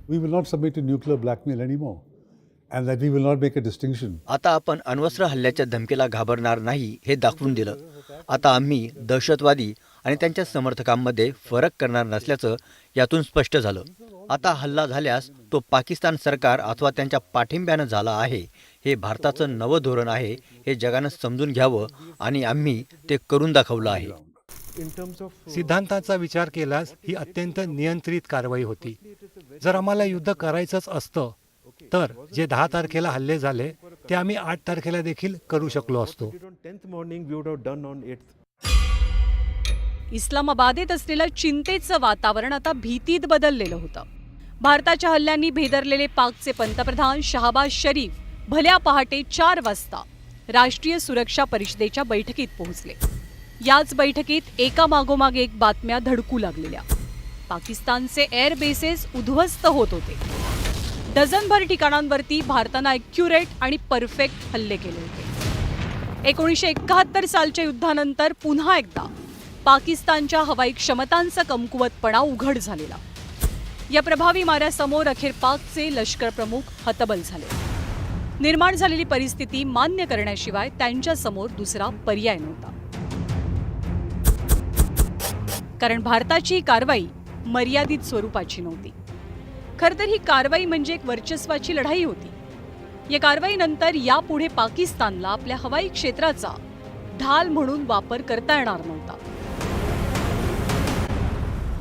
We will not submit to nuclear blackmail anymore, and that we will not make a distinction. आता आपण अण्वस्त्र हल्ल्याच्या धमकीला घाबरणार नाही हे दाखवून दिलं. आता आम्ही दहशतवादी आणि त्यांच्या समर्थकांमध्ये फरक करणार नसल्याचं यातून स्पष्ट झालं. आता हल्ला झाल्यास तो पाकिस्तान सरकार अथवा त्यांच्या पाठिंब्यानं झाला आहे. हे भारताचं नवं धोरण आहे. हे जगानं समजून घ्यावं आणि आम्ही ते करून दाखवलं आहे. सिद्धांताचा विचार केल्यास ही अत्यंत नियंत्रित कारवाई होती. जर आम्हाला युद्ध करायचंच असतं तर जे 10 तारखेला हल्ले झाले ते आम्ही 8 तारखेला देखील करू शकलो असतो. इस्लामाबादेत असलेलं चिंतेचं वातावरण आता भीतीत बदललेलं होतं. भारताच्या हल्ल्यांनी भेदरलेले पाकचे पंतप्रधान शहबाज शरीफ भल्या पहाटे 4 वाजता राष्ट्रीय सुरक्षा परिषदेच्या बैठकीत पोहोचले. याच बैठकीत एकामागोमाग एक बातम्या धडकू लागलेल्या. पाकिस्तानचे एअर बेसेस उद्ध्वस्त होत होते. डझनभर ठिकाणांवरती भारतानं ॲक्युरेट आणि परफेक्ट हल्ले केले होते. 1971 सालच्या युद्धानंतर पुन्हा एकदा पाकिस्तानच्या हवाई क्षमतांचा कमकुवतपणा उघड झालेला. या प्रभावी माऱ्यासमोर अखेर पाकचे लष्कर प्रमुख हतबल झाले. निर्माण झालेली परिस्थिती मान्य करण्याशिवाय त्यांच्यासमोर दुसरा पर्याय नव्हता. कारण भारताची ही कारवाई मर्यादित स्वरूपाची नव्हती. खरं तर ही कारवाई म्हणजे एक वर्चस्वाची लढाई होती. या कारवाईनंतर यापुढे पाकिस्तानला आपल्या हवाई क्षेत्राचा ढाल म्हणून वापर करता येणार नव्हता.